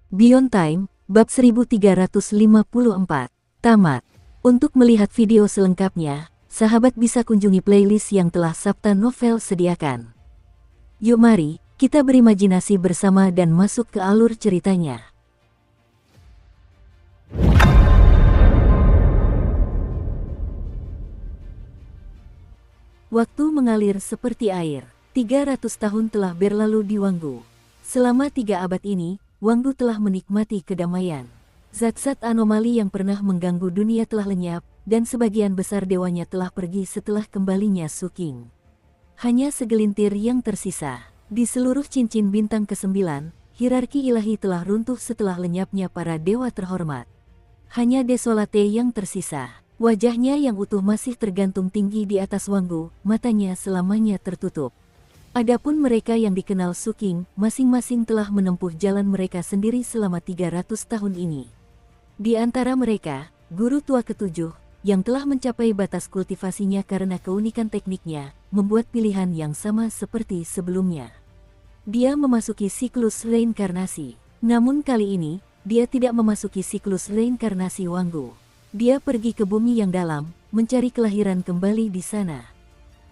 Beyond Time, bab 1354, tamat. Untuk melihat video selengkapnya, sahabat bisa kunjungi playlist yang telah Sabta Novel sediakan. Yuk mari, kita berimajinasi bersama dan masuk ke alur ceritanya. Waktu mengalir seperti air. 300 tahun telah berlalu di Wanggu. Selama 3 abad ini, Wanggu telah menikmati kedamaian. Zat-zat anomali yang pernah mengganggu dunia telah lenyap, dan sebagian besar dewanya telah pergi setelah kembalinya Suking. Hanya segelintir yang tersisa. Di seluruh cincin bintang ke-9, hierarki ilahi telah runtuh setelah lenyapnya para dewa terhormat. Hanya Desolate yang tersisa. Wajahnya yang utuh masih tergantung tinggi di atas Wanggu, matanya selamanya tertutup. Adapun mereka yang dikenal Suking, masing-masing telah menempuh jalan mereka sendiri selama 300 tahun ini. Di antara mereka, guru tua ketujuh, yang telah mencapai batas kultivasinya karena keunikan tekniknya, membuat pilihan yang sama seperti sebelumnya. Dia memasuki siklus reinkarnasi. Namun kali ini, dia tidak memasuki siklus reinkarnasi Wanggu. Dia pergi ke bumi yang dalam, mencari kelahiran kembali di sana.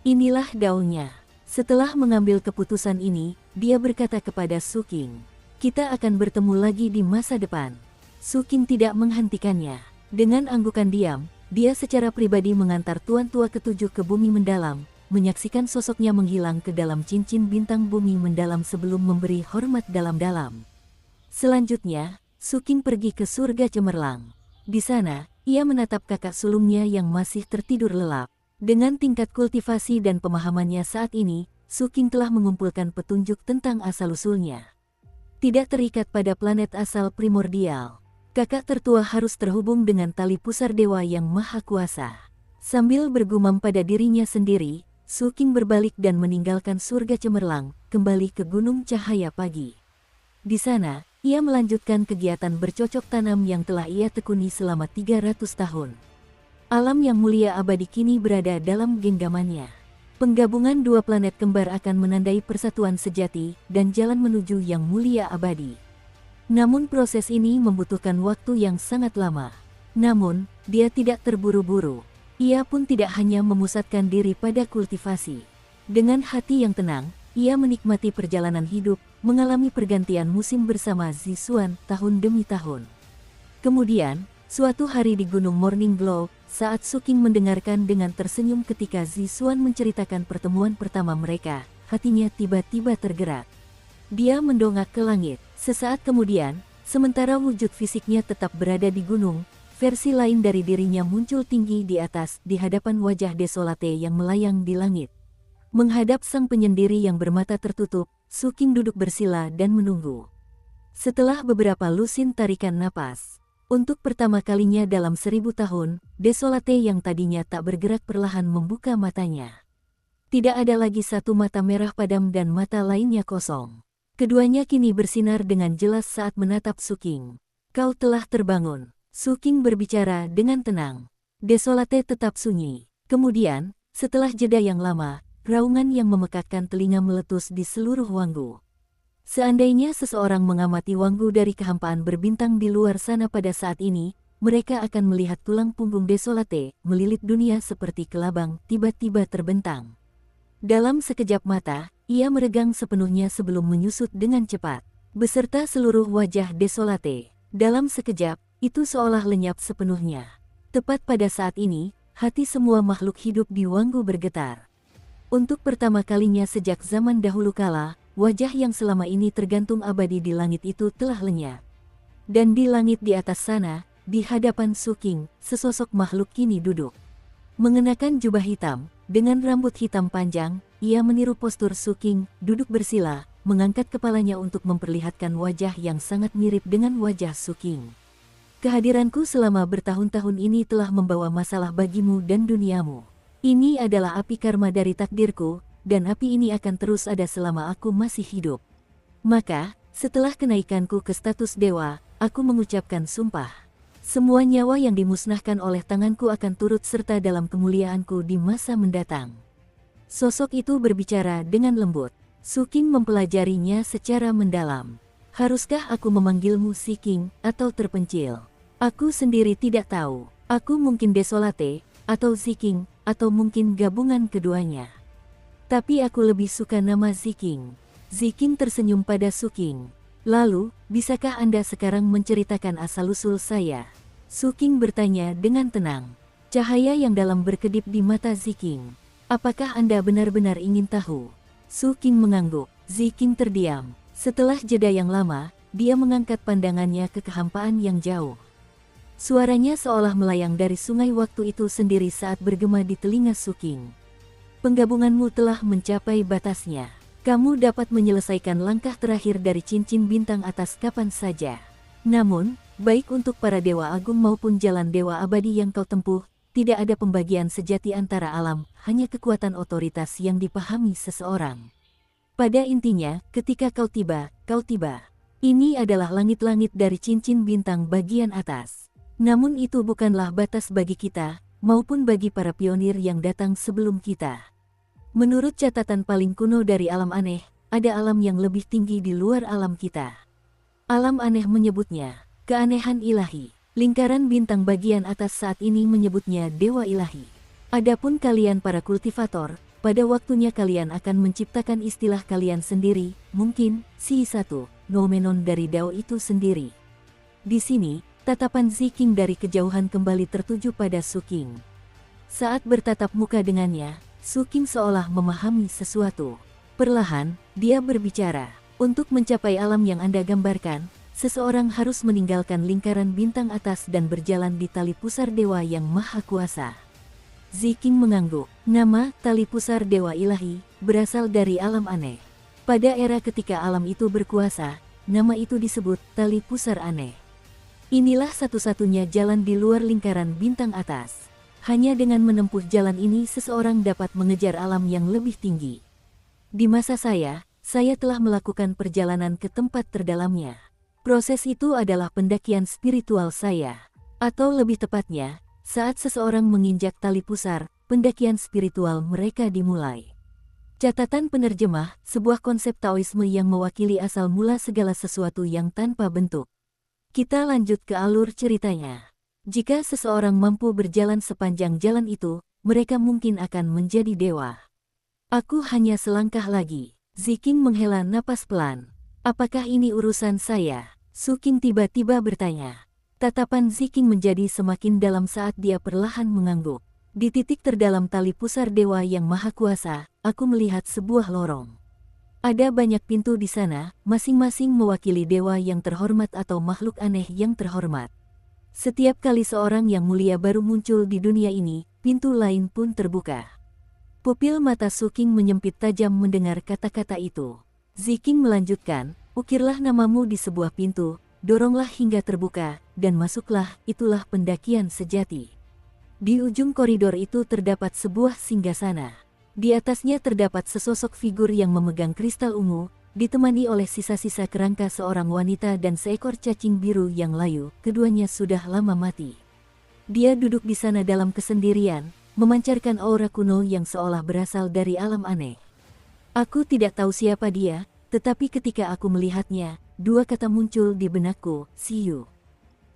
Inilah daunnya. Setelah mengambil keputusan ini, dia berkata kepada Suking, "Kita akan bertemu lagi di masa depan." Suking tidak menghentikannya. Dengan anggukan diam, dia secara pribadi mengantar Tuan Tua ketujuh ke bumi mendalam, menyaksikan sosoknya menghilang ke dalam cincin bintang bumi mendalam sebelum memberi hormat dalam-dalam. Selanjutnya, Suking pergi ke surga cemerlang. Di sana, ia menatap kakak sulungnya yang masih tertidur lelap. Dengan tingkat kultivasi dan pemahamannya saat ini, Suking telah mengumpulkan petunjuk tentang asal-usulnya. Tidak terikat pada planet asal primordial, kakak tertua harus terhubung dengan tali pusar dewa yang maha kuasa. Sambil bergumam pada dirinya sendiri, Suking berbalik dan meninggalkan surga cemerlang, kembali ke Gunung Cahaya Pagi. Di sana, ia melanjutkan kegiatan bercocok tanam yang telah ia tekuni selama 300 tahun. Alam yang mulia abadi kini berada dalam genggamannya. Penggabungan dua planet kembar akan menandai persatuan sejati dan jalan menuju yang mulia abadi. Namun proses ini membutuhkan waktu yang sangat lama. Namun, dia tidak terburu-buru. Ia pun tidak hanya memusatkan diri pada kultivasi. Dengan hati yang tenang, ia menikmati perjalanan hidup, mengalami pergantian musim bersama Zixuan tahun demi tahun. Kemudian, suatu hari di Gunung Morning Glow, saat Suking mendengarkan dengan tersenyum ketika Zixuan menceritakan pertemuan pertama mereka, hatinya tiba-tiba tergerak. Dia mendongak ke langit. Sesaat kemudian, sementara wujud fisiknya tetap berada di gunung, versi lain dari dirinya muncul tinggi di atas di hadapan wajah Desolate yang melayang di langit. Menghadap sang penyendiri yang bermata tertutup, Suking duduk bersila dan menunggu. Setelah beberapa lusin tarikan napas, untuk pertama kalinya dalam 1000 tahun, Desolate yang tadinya tak bergerak perlahan membuka matanya. Tidak ada lagi satu mata merah padam dan mata lainnya kosong. Keduanya kini bersinar dengan jelas saat menatap Suking. "Kau telah terbangun." Suking berbicara dengan tenang. Desolate tetap sunyi. Kemudian, setelah jeda yang lama, raungan yang memekakkan telinga meletus di seluruh Wanggu. Seandainya seseorang mengamati Wanggu dari kehampaan berbintang di luar sana pada saat ini, mereka akan melihat tulang punggung Desolate melilit dunia seperti kelabang tiba-tiba terbentang. Dalam sekejap mata, ia meregang sepenuhnya sebelum menyusut dengan cepat, beserta seluruh wajah Desolate. Dalam sekejap, itu seolah lenyap sepenuhnya. Tepat pada saat ini, hati semua makhluk hidup di Wanggu bergetar. Untuk pertama kalinya sejak zaman dahulu kala, wajah yang selama ini tergantung abadi di langit itu telah lenyap. Dan di langit di atas sana, di hadapan Suking, sesosok makhluk kini duduk. Mengenakan jubah hitam, dengan rambut hitam panjang, ia meniru postur Suking, duduk bersila, mengangkat kepalanya untuk memperlihatkan wajah yang sangat mirip dengan wajah Suking. "Kehadiranku selama bertahun-tahun ini telah membawa masalah bagimu dan duniamu. Ini adalah api karma dari takdirku, dan api ini akan terus ada selama aku masih hidup. Maka, setelah kenaikanku ke status dewa, aku mengucapkan sumpah. Semua nyawa yang dimusnahkan oleh tanganku akan turut serta dalam kemuliaanku di masa mendatang." Sosok itu berbicara dengan lembut. Suking mempelajarinya secara mendalam. Haruskah aku memanggilmu Ziking atau terpencil? Aku sendiri tidak tahu. Aku mungkin Desolate, atau Ziking, atau mungkin gabungan keduanya. Tapi aku lebih suka nama Ziking. Ziking tersenyum pada Suking. Lalu, bisakah Anda sekarang menceritakan asal-usul saya? Suking bertanya dengan tenang. Cahaya yang dalam berkedip di mata Ziking. Apakah Anda benar-benar ingin tahu? Suking mengangguk. Ziking terdiam. Setelah jeda yang lama, dia mengangkat pandangannya ke kehampaan yang jauh. Suaranya seolah melayang dari sungai waktu itu sendiri saat bergema di telinga Suking. Penggabunganmu telah mencapai batasnya. Kamu dapat menyelesaikan langkah terakhir dari cincin bintang atas kapan saja. Namun, baik untuk para dewa agung maupun jalan dewa abadi yang kau tempuh, tidak ada pembagian sejati antara alam, hanya kekuatan otoritas yang dipahami seseorang. Pada intinya, ketika kau tiba, kau tiba. Ini adalah langit-langit dari cincin bintang bagian atas. Namun itu bukanlah batas bagi kita, maupun bagi para pionir yang datang sebelum kita. Menurut catatan paling kuno dari alam aneh, ada alam yang lebih tinggi di luar alam kita. Alam aneh menyebutnya keanehan ilahi. Lingkaran bintang bagian atas saat ini menyebutnya dewa ilahi. Adapun kalian para kultivator, pada waktunya kalian akan menciptakan istilah kalian sendiri, mungkin Si-1, nomenon dari Dao itu sendiri. Di sini, tatapan Ziking dari kejauhan kembali tertuju pada Suking. Saat bertatap muka dengannya, Suking seolah memahami sesuatu. Perlahan, dia berbicara. Untuk mencapai alam yang Anda gambarkan, seseorang harus meninggalkan lingkaran bintang atas dan berjalan di tali pusar dewa yang maha kuasa. Ziking mengangguk. Nama tali pusar dewa ilahi berasal dari alam aneh. Pada era ketika alam itu berkuasa, nama itu disebut tali pusar aneh. Inilah satu-satunya jalan di luar lingkaran bintang atas. Hanya dengan menempuh jalan ini seseorang dapat mengejar alam yang lebih tinggi. Di masa saya telah melakukan perjalanan ke tempat terdalamnya. Proses itu adalah pendakian spiritual saya. Atau lebih tepatnya, saat seseorang menginjak tali pusar, pendakian spiritual mereka dimulai. Catatan penerjemah, sebuah konsep Taoisme yang mewakili asal mula segala sesuatu yang tanpa bentuk. Kita lanjut ke alur ceritanya. Jika seseorang mampu berjalan sepanjang jalan itu, mereka mungkin akan menjadi dewa. Aku hanya selangkah lagi. Ziking menghela napas pelan. Apakah ini urusan saya? Suking tiba-tiba bertanya. Tatapan Ziking menjadi semakin dalam saat dia perlahan mengangguk. Di titik terdalam tali pusar dewa yang maha kuasa, aku melihat sebuah lorong. Ada banyak pintu di sana, masing-masing mewakili dewa yang terhormat atau makhluk aneh yang terhormat. Setiap kali seorang yang mulia baru muncul di dunia ini, pintu lain pun terbuka. Pupil mata Suking menyempit tajam mendengar kata-kata itu. Ziking melanjutkan, ukirlah namamu di sebuah pintu, doronglah hingga terbuka, dan masuklah, itulah pendakian sejati. Di ujung koridor itu terdapat sebuah singgasana. Di atasnya terdapat sesosok figur yang memegang kristal ungu, ditemani oleh sisa-sisa kerangka seorang wanita dan seekor cacing biru yang layu, keduanya sudah lama mati. Dia duduk di sana dalam kesendirian, memancarkan aura kuno yang seolah berasal dari alam aneh. Aku tidak tahu siapa dia, tetapi ketika aku melihatnya, dua kata muncul di benakku, Siyu.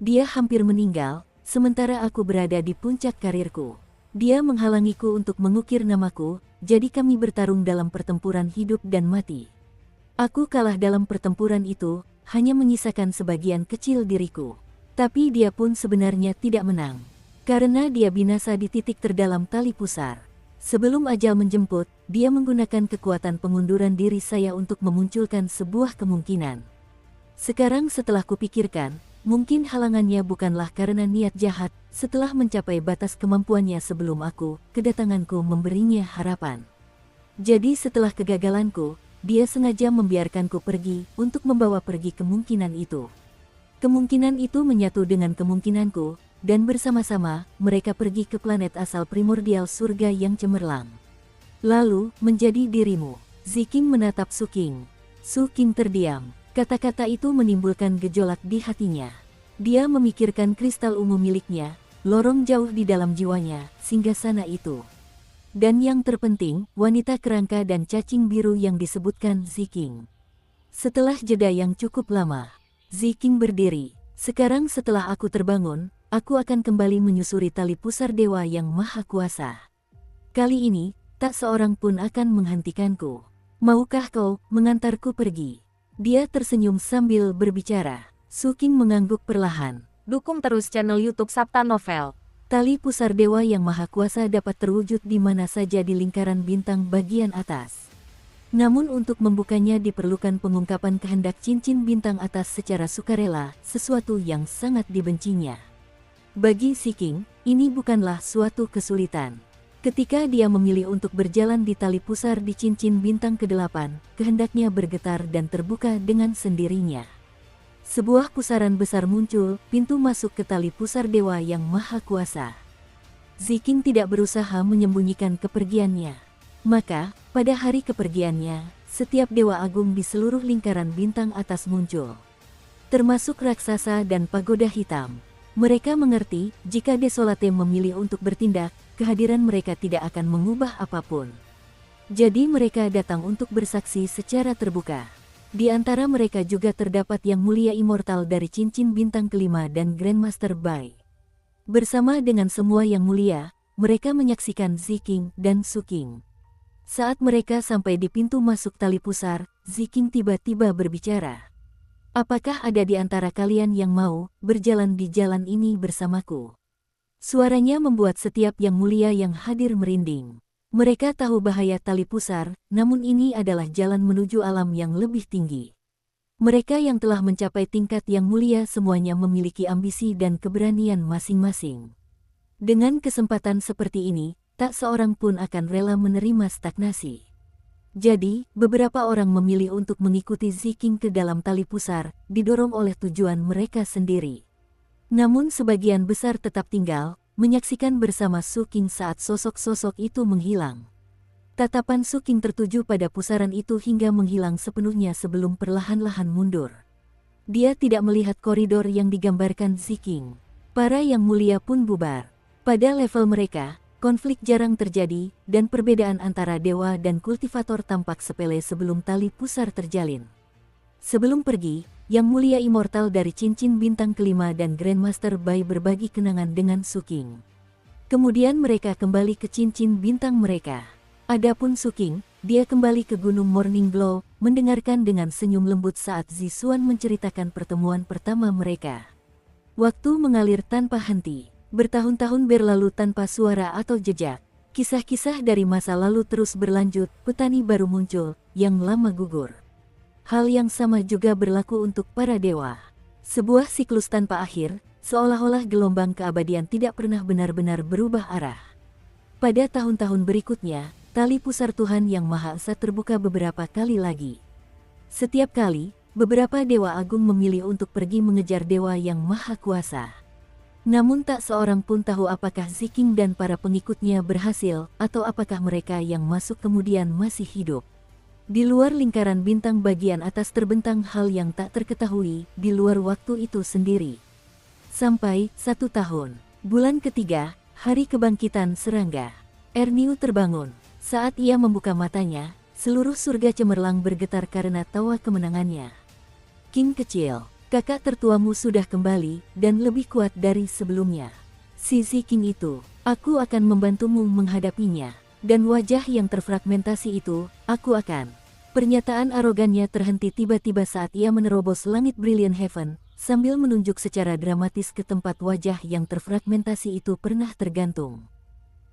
Dia hampir meninggal, sementara aku berada di puncak karirku. Dia menghalangiku untuk mengukir namaku, jadi kami bertarung dalam pertempuran hidup dan mati. Aku kalah dalam pertempuran itu, hanya menyisakan sebagian kecil diriku. Tapi dia pun sebenarnya tidak menang. Karena dia binasa di titik terdalam tali pusar. Sebelum ajal menjemput, dia menggunakan kekuatan pengunduran diri saya untuk memunculkan sebuah kemungkinan. Sekarang setelah kupikirkan, mungkin halangannya bukanlah karena niat jahat, setelah mencapai batas kemampuannya sebelum aku, kedatanganku memberinya harapan. Jadi setelah kegagalanku, dia sengaja membiarkanku pergi, untuk membawa pergi kemungkinan itu. Kemungkinan itu menyatu dengan kemungkinanku, dan bersama-sama, mereka pergi ke planet asal primordial surga yang cemerlang. Lalu, menjadi dirimu. Ziking menatap Suking. Suking terdiam. Kata-kata itu menimbulkan gejolak di hatinya. Dia memikirkan kristal ungu miliknya, lorong jauh di dalam jiwanya, singgasana itu. Dan yang terpenting, wanita kerangka dan cacing biru yang disebutkan Ziking. Setelah jeda yang cukup lama, Ziking berdiri. Sekarang setelah aku terbangun, aku akan kembali menyusuri tali pusar dewa yang maha kuasa. Kali ini, tak seorang pun akan menghentikanku. Maukah kau mengantarku pergi? Dia tersenyum sambil berbicara. Suking mengangguk perlahan. Dukung terus channel YouTube Sabta Novel. Tali pusar dewa yang maha kuasa dapat terwujud di mana saja di lingkaran bintang bagian atas. Namun untuk membukanya diperlukan pengungkapan kehendak cincin bintang atas secara sukarela, sesuatu yang sangat dibencinya. Bagi Ziking, ini bukanlah suatu kesulitan. Ketika dia memilih untuk berjalan di tali pusar di cincin bintang ke-8, kehendaknya bergetar dan terbuka dengan sendirinya. Sebuah pusaran besar muncul, pintu masuk ke tali pusar dewa yang maha kuasa. Ziking tidak berusaha menyembunyikan kepergiannya. Maka, pada hari kepergiannya, setiap dewa agung di seluruh lingkaran bintang atas muncul. Termasuk raksasa dan pagoda hitam. Mereka mengerti, jika Desolate memilih untuk bertindak, kehadiran mereka tidak akan mengubah apapun. Jadi mereka datang untuk bersaksi secara terbuka. Di antara mereka juga terdapat Yang Mulia Immortal dari cincin bintang kelima dan Grandmaster Bai. Bersama dengan semua Yang Mulia, mereka menyaksikan Ziking dan Suking. Saat mereka sampai di pintu masuk tali pusar, Ziking tiba-tiba berbicara. Apakah ada di antara kalian yang mau berjalan di jalan ini bersamaku? Suaranya membuat setiap Yang Mulia yang hadir merinding. Mereka tahu bahaya tali pusar, namun ini adalah jalan menuju alam yang lebih tinggi. Mereka yang telah mencapai tingkat Yang Mulia semuanya memiliki ambisi dan keberanian masing-masing. Dengan kesempatan seperti ini, tak seorang pun akan rela menerima stagnasi. Jadi, beberapa orang memilih untuk mengikuti Ziking ke dalam tali pusar, didorong oleh tujuan mereka sendiri. Namun sebagian besar tetap tinggal, menyaksikan bersama Suking saat sosok-sosok itu menghilang. Tatapan Suking tertuju pada pusaran itu hingga menghilang sepenuhnya sebelum perlahan-lahan mundur. Dia tidak melihat koridor yang digambarkan Ziking. Para Yang Mulia pun bubar. Pada level mereka, konflik jarang terjadi, dan perbedaan antara dewa dan kultivator tampak sepele sebelum tali pusar terjalin. Sebelum pergi, Yang Mulia Immortal dari cincin bintang kelima dan Grandmaster Bai berbagi kenangan dengan Suking. Kemudian mereka kembali ke cincin bintang mereka. Adapun Suking, dia kembali ke Gunung Morning Glow, mendengarkan dengan senyum lembut saat Zisuan menceritakan pertemuan pertama mereka. Waktu mengalir tanpa henti. Bertahun-tahun berlalu tanpa suara atau jejak. Kisah-kisah dari masa lalu terus berlanjut, petani baru muncul, yang lama gugur. Hal yang sama juga berlaku untuk para dewa. Sebuah siklus tanpa akhir, seolah-olah gelombang keabadian tidak pernah benar-benar berubah arah. Pada tahun-tahun berikutnya, tali pusar Tuhan Yang Maha Esa terbuka beberapa kali lagi. Setiap kali, beberapa dewa agung memilih untuk pergi mengejar dewa yang maha kuasa. Namun tak seorang pun tahu apakah Ziking dan para pengikutnya berhasil, atau apakah mereka yang masuk kemudian masih hidup. Di luar lingkaran bintang bagian atas terbentang hal yang tak terketahui, di luar waktu itu sendiri. Sampai 1 tahun. Bulan ketiga, hari kebangkitan serangga. Erniu terbangun. Saat ia membuka matanya, seluruh surga cemerlang bergetar karena tawa kemenangannya. King kecil. Kakak tertuamu sudah kembali, dan lebih kuat dari sebelumnya. Si Ziking itu, aku akan membantumu menghadapinya. Dan wajah yang terfragmentasi itu, aku akan. Pernyataan arogannya terhenti tiba-tiba saat ia menerobos langit Brilliant Heaven, sambil menunjuk secara dramatis ke tempat wajah yang terfragmentasi itu pernah tergantung.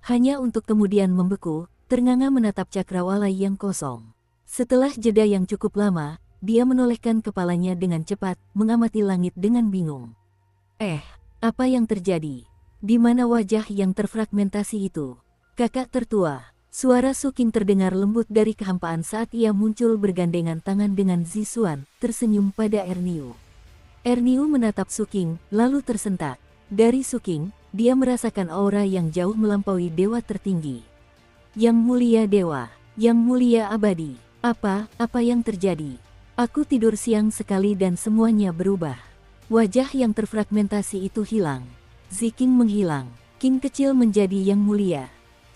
Hanya untuk kemudian membeku, ternganga menatap cakrawala yang kosong. Setelah jeda yang cukup lama, dia menolehkan kepalanya dengan cepat, mengamati langit dengan bingung. Apa yang terjadi? Di mana wajah yang terfragmentasi itu? Kakak tertua. Suara Suking terdengar lembut dari kehampaan saat ia muncul bergandengan tangan dengan Zisuan, tersenyum pada Erniu. Erniu menatap Suking, lalu tersentak. Dari Suking, dia merasakan aura yang jauh melampaui dewa tertinggi. Yang Mulia Dewa, Yang Mulia Abadi, apa yang terjadi? Aku tidur siang sekali dan semuanya berubah. Wajah yang terfragmentasi itu hilang. Ziking menghilang. King kecil menjadi Yang Mulia.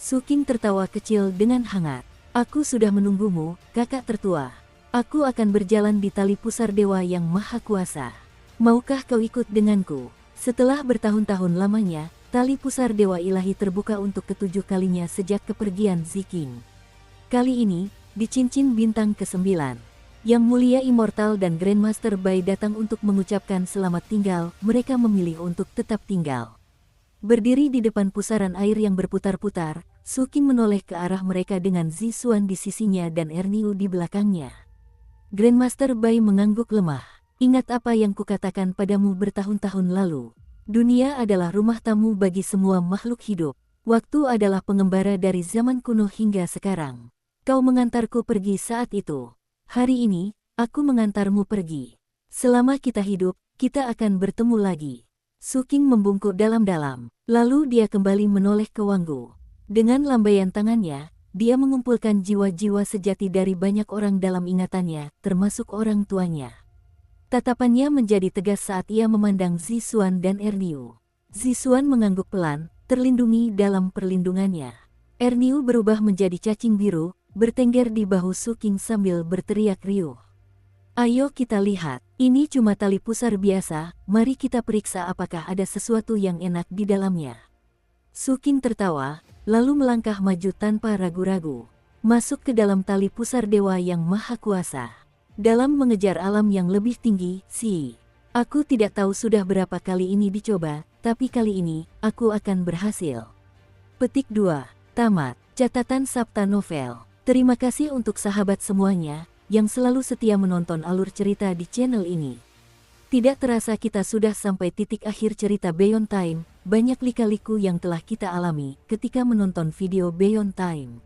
Suking tertawa kecil dengan hangat. Aku sudah menunggumu, kakak tertua. Aku akan berjalan di tali pusar dewa yang maha kuasa. Maukah kau ikut denganku? Setelah bertahun-tahun lamanya, tali pusar dewa ilahi terbuka untuk ketujuh kalinya sejak kepergian Ziking. Kali ini, di cincin bintang ke-9. Yang mulia Immortal dan Grandmaster Bai datang untuk mengucapkan selamat tinggal, mereka memilih untuk tetap tinggal. Berdiri di depan pusaran air yang berputar-putar, Su Qing menoleh ke arah mereka dengan Zixuan di sisinya dan Erniu di belakangnya. Grandmaster Bai mengangguk lemah. Ingat apa yang kukatakan padamu bertahun-tahun lalu. Dunia adalah rumah tamu bagi semua makhluk hidup. Waktu adalah pengembara dari zaman kuno hingga sekarang. Kau mengantarku pergi saat itu. Hari ini, aku mengantarmu pergi. Selama kita hidup, kita akan bertemu lagi. Su Qing membungkuk dalam-dalam. Lalu dia kembali menoleh ke Wanggu. Dengan lambaian tangannya, dia mengumpulkan jiwa-jiwa sejati dari banyak orang dalam ingatannya, termasuk orang tuanya. Tatapannya menjadi tegas saat ia memandang Zixuan dan Erniu. Zixuan mengangguk pelan, terlindungi dalam perlindungannya. Erniu berubah menjadi cacing biru, bertengger di bahu Su Qing sambil berteriak riuh. Ayo kita lihat, ini cuma tali pusar biasa, mari kita periksa apakah ada sesuatu yang enak di dalamnya. Su Qing tertawa, lalu melangkah maju tanpa ragu-ragu. Masuk ke dalam tali pusar dewa yang maha kuasa. Dalam mengejar alam yang lebih tinggi, aku tidak tahu sudah berapa kali ini dicoba, tapi kali ini, aku akan berhasil. Petik 2. Tamat. Catatan Sabta Novel. Terima kasih untuk sahabat semuanya, yang selalu setia menonton alur cerita di channel ini. Tidak terasa kita sudah sampai titik akhir cerita Beyond Time, banyak lika-liku yang telah kita alami ketika menonton video Beyond Time.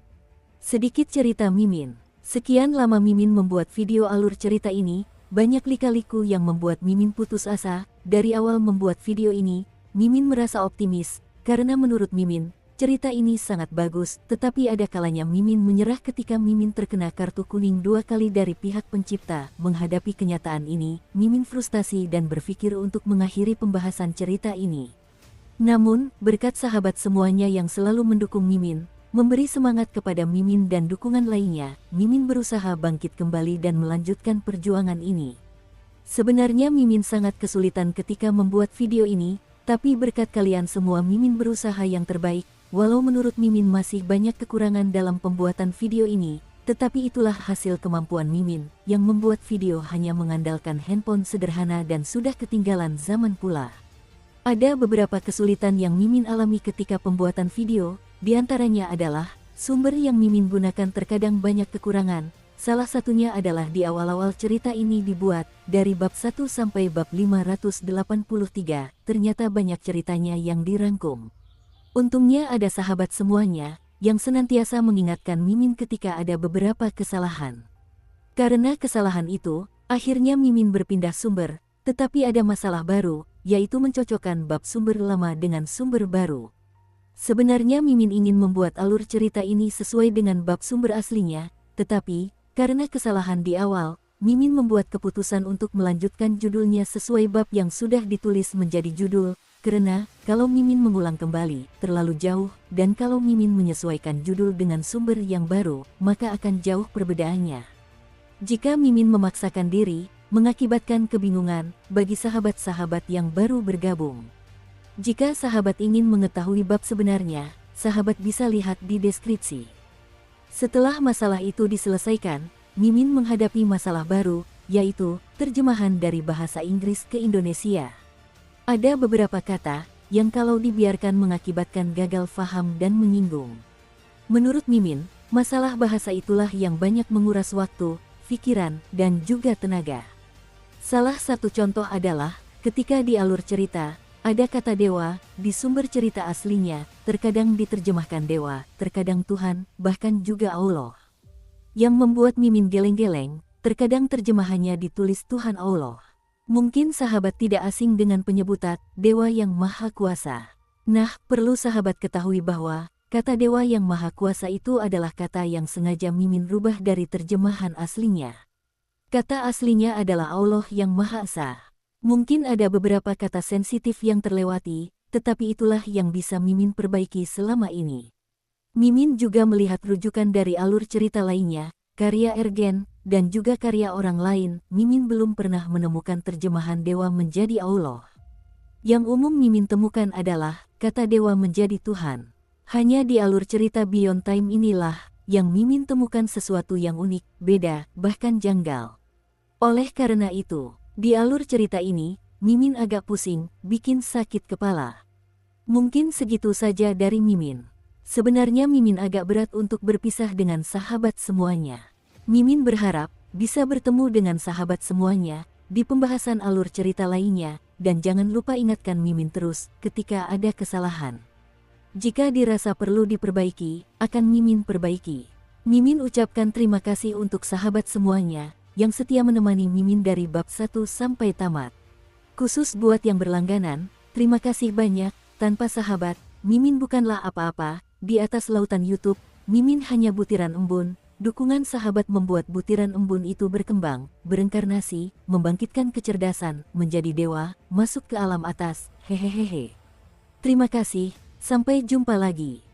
Sedikit cerita Mimin. Sekian lama Mimin membuat video alur cerita ini, banyak lika-liku yang membuat Mimin putus asa. Dari awal membuat video ini, Mimin merasa optimis, karena menurut Mimin, cerita ini sangat bagus, tetapi ada kalanya Mimin menyerah ketika Mimin terkena kartu kuning 2 kali dari pihak pencipta. Menghadapi kenyataan ini, Mimin frustasi dan berpikir untuk mengakhiri pembahasan cerita ini. Namun, berkat sahabat semuanya yang selalu mendukung Mimin, memberi semangat kepada Mimin dan dukungan lainnya, Mimin berusaha bangkit kembali dan melanjutkan perjuangan ini. Sebenarnya Mimin sangat kesulitan ketika membuat video ini, tapi berkat kalian semua Mimin berusaha yang terbaik. Walau menurut Mimin masih banyak kekurangan dalam pembuatan video ini, tetapi itulah hasil kemampuan Mimin, yang membuat video hanya mengandalkan handphone sederhana dan sudah ketinggalan zaman pula. Ada beberapa kesulitan yang Mimin alami ketika pembuatan video, di antaranya adalah, sumber yang Mimin gunakan terkadang banyak kekurangan. Salah satunya adalah di awal-awal cerita ini dibuat, dari bab 1 sampai bab 583, ternyata banyak ceritanya yang dirangkum. Untungnya ada sahabat semuanya, yang senantiasa mengingatkan Mimin ketika ada beberapa kesalahan. Karena kesalahan itu, akhirnya Mimin berpindah sumber, tetapi ada masalah baru, yaitu mencocokkan bab sumber lama dengan sumber baru. Sebenarnya Mimin ingin membuat alur cerita ini sesuai dengan bab sumber aslinya, tetapi, karena kesalahan di awal, Mimin membuat keputusan untuk melanjutkan judulnya sesuai bab yang sudah ditulis menjadi judul, karena, kalau Mimin mengulang kembali, terlalu jauh, dan kalau Mimin menyesuaikan judul dengan sumber yang baru, maka akan jauh perbedaannya. Jika Mimin memaksakan diri, mengakibatkan kebingungan bagi sahabat-sahabat yang baru bergabung. Jika sahabat ingin mengetahui bab sebenarnya, sahabat bisa lihat di deskripsi. Setelah masalah itu diselesaikan, Mimin menghadapi masalah baru, yaitu terjemahan dari bahasa Inggris ke Indonesia. Ada beberapa kata yang kalau dibiarkan mengakibatkan gagal faham dan menyinggung. Menurut Mimin, masalah bahasa itulah yang banyak menguras waktu, pikiran, dan juga tenaga. Salah satu contoh adalah, ketika di alur cerita, ada kata dewa, di sumber cerita aslinya, terkadang diterjemahkan dewa, terkadang Tuhan, bahkan juga Allah. Yang membuat Mimin geleng-geleng, terkadang terjemahannya ditulis Tuhan Allah. Mungkin sahabat tidak asing dengan penyebutan dewa yang maha kuasa. Nah, perlu sahabat ketahui bahwa, kata dewa yang maha kuasa itu adalah kata yang sengaja Mimin rubah dari terjemahan aslinya. Kata aslinya adalah Allah yang Maha Esa. Mungkin ada beberapa kata sensitif yang terlewati, tetapi itulah yang bisa Mimin perbaiki selama ini. Mimin juga melihat rujukan dari alur cerita lainnya, karya Ergen, dan juga karya orang lain, Mimin belum pernah menemukan terjemahan dewa menjadi Allah. Yang umum Mimin temukan adalah kata dewa menjadi Tuhan. Hanya di alur cerita Beyond Time inilah yang Mimin temukan sesuatu yang unik, beda, bahkan janggal. Oleh karena itu, di alur cerita ini, Mimin agak pusing, bikin sakit kepala. Mungkin segitu saja dari Mimin. Sebenarnya Mimin agak berat untuk berpisah dengan sahabat semuanya. Mimin berharap bisa bertemu dengan sahabat semuanya di pembahasan alur cerita lainnya, dan jangan lupa ingatkan Mimin terus ketika ada kesalahan. Jika dirasa perlu diperbaiki, akan Mimin perbaiki. Mimin ucapkan terima kasih untuk sahabat semuanya yang setia menemani Mimin dari bab 1 sampai tamat. Khusus buat yang berlangganan, terima kasih banyak. Tanpa sahabat, Mimin bukanlah apa-apa. Di atas lautan YouTube, Mimin hanya butiran embun. Dukungan sahabat membuat butiran embun itu berkembang, berengkarnasi, membangkitkan kecerdasan, menjadi dewa, masuk ke alam atas. Hehehehe. Terima kasih, sampai jumpa lagi.